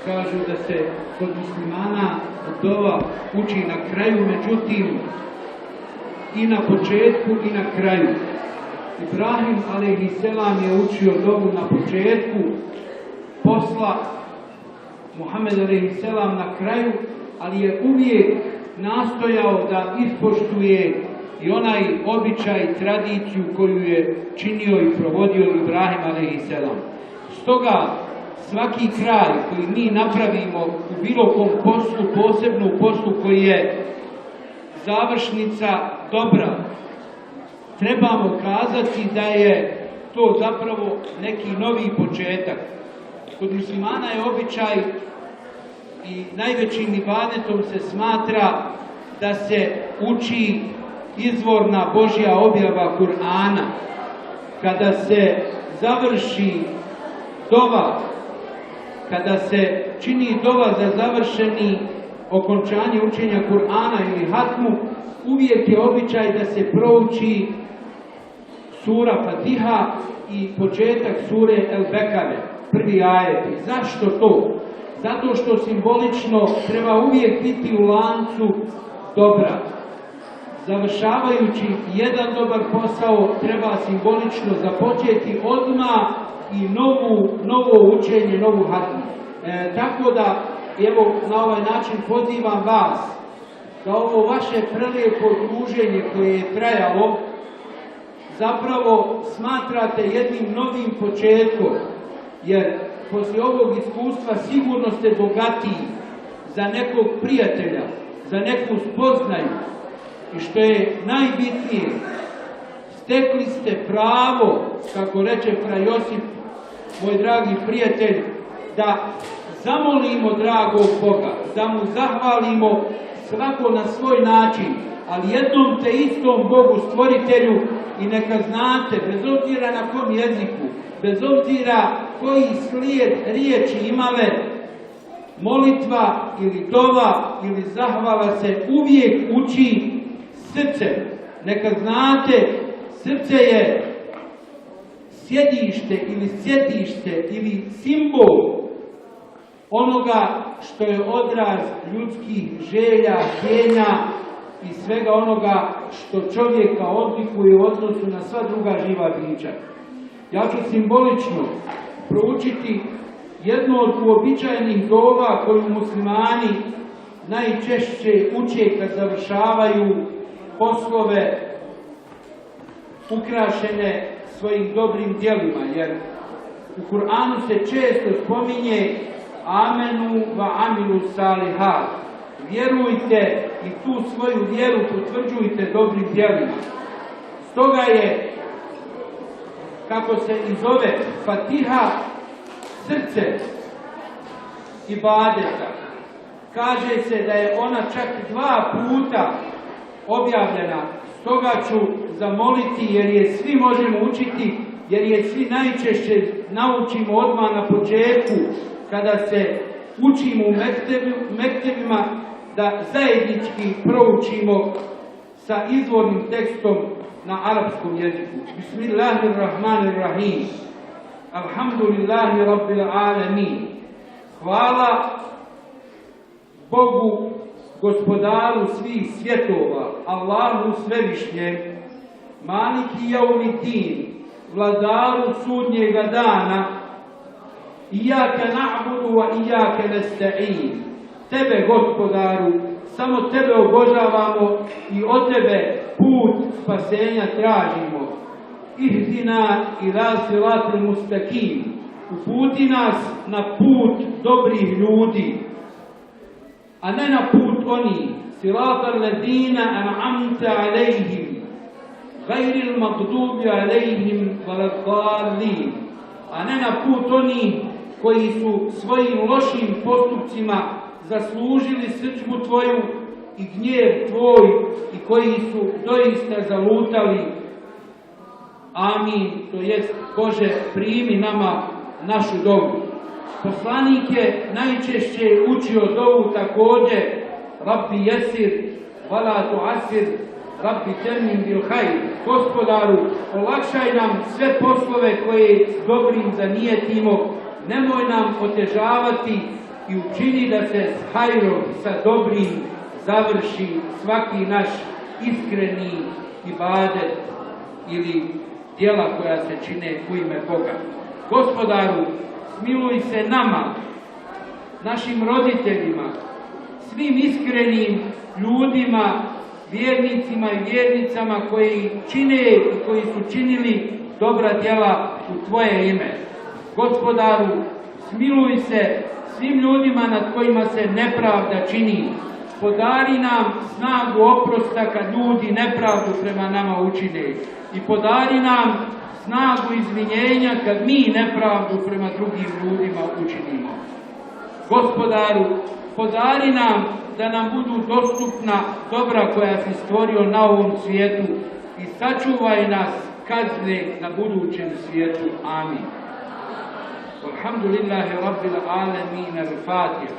kažu da se kod muslimana dova uči na kraju, međutim i na početku i na kraju. Ibrahim alejhiselam je učio dovu na početku posla, Muhammed alejhiselam na kraju, ali je uvijek nastojao da ispoštuje i onaj običaj, tradiciju koju je činio i provodio Ibrahim alejhiselam. Stoga svaki kraj koji mi napravimo u bilo kom poslu, posebno u poslu koji je završnica dobra, trebamo kazati da je to zapravo neki novi početak. Kod muslimana je običaj i najvećim ibadetom se smatra da se uči izvorna Božja objava Kur'ana. Kada se završi dova, kada se čini dova za završeni okončanje učenja Kur'ana ili hatmu, uvijek je običaj da se prouči sura Fatiha i početak sure El Bekare, prvi ajet. Zašto to? Zato što simbolično treba uvijek biti u lancu dobra. Završavajući jedan dobar posao treba simbolično započeti odmah i novo učenje, novu hatmu. Tako da, evo, na ovaj način pozivam vas da ovo vaše prelijepo druženje koje je trajalo zapravo smatrate jednim novim početkom, jer poslije ovog iskustva sigurno ste bogatiji za nekog prijatelja, za neku spoznaju i što je najbitnije, stekli ste pravo, kako reče fra Josip, moj dragi prijatelj, da zamolimo dragog Boga, da mu zahvalimo svako na svoj način, ali jednom te istom Bogu stvoritelju, i neka znate, bez obzira na kom jeziku, bez obzira koji slijed riječi imale, molitva ili dova ili zahvala se uvijek uči srce. Neka znate, srce je sjedište ili sjetište ili simbol onoga što je odraz ljudskih želja, htijenja i svega onoga što čovjeka odlikuje u odnosu na sva druga živa bića. Ja ću simbolično proučiti jednu od uobičajenih dova koju muslimani najčešće uče kad završavaju poslove ukrašene svojim dobrim djelima, jer u Kur'anu se često spominje amenu va amilu salihat. Vjerujte i tu svoju vjeru potvrđujte dobrim djelima. Stoga je, kako se i zove, Fatiha, srce ibadeta. Kaže se da je ona čak 2 puta objavljena. Stoga ću zamoliti, jer je svi možemo učiti, jer je svi najčešće naučimo odmah na početku, kada se učimo u mektebima, da zajednički proučimo sa izvornim tekstom na arapskom jeziku. Bismillahirrahmanirrahim. Alhamdulillahi rabbil alamin. Hvala Bogu, gospodaru svih svjetova, Allahu svevišnjem, maliki jaumidin, vladaru sudnjega dana, ijake na'budu wa ijake nesta'in. Tebe, gospodaru, samo tebe obožavamo i od tebe put spasenja tražimo. Ihdina ila siratil mustaqim. Uputi nas na put dobrih ljudi, a ne na put oni. Siratal ladina an'amta alejhim, gajril magdubi alejhim valaddallin. A ne na put oni koji su svojim lošim postupcima zaslužili srdžbu tvoju i gnjev tvoj i koji su doista zalutali. Amin, to jest, Bože, primi nama našu dovu. Poslanik je najčešće učio dovu također: Rabbi jesir, vala tuasir, Rabbi termin bil hajr. Gospodaru, olakšaj nam sve poslove koje s dobrim zanijetimo, nemoj nam otežavati i učini da se s hajrom, sa dobrim završi svaki naš iskreni ibadet ili djela koja se čine u ime Boga. Gospodaru, smiluj se nama, našim roditeljima, svim iskrenim ljudima, vjernicima i vjernicama koji čine i koji su činili dobra djela u Tvoje ime. Gospodaru, smiluj se svim ljudima nad kojima se nepravda čini. Podari nam snagu oprosta kad ljudi nepravdu prema nama učine. I podari nam snagu izvinjenja kad mi nepravdu prema drugim ljudima učinimo. Gospodaru, podari nam da nam budu dostupna dobra koja si stvorio na ovom svijetu i sačuvaj nas kazne na budućem svijetu. Amin. Alhamdulillahi Rabbil Alamin. Al-Fatiha.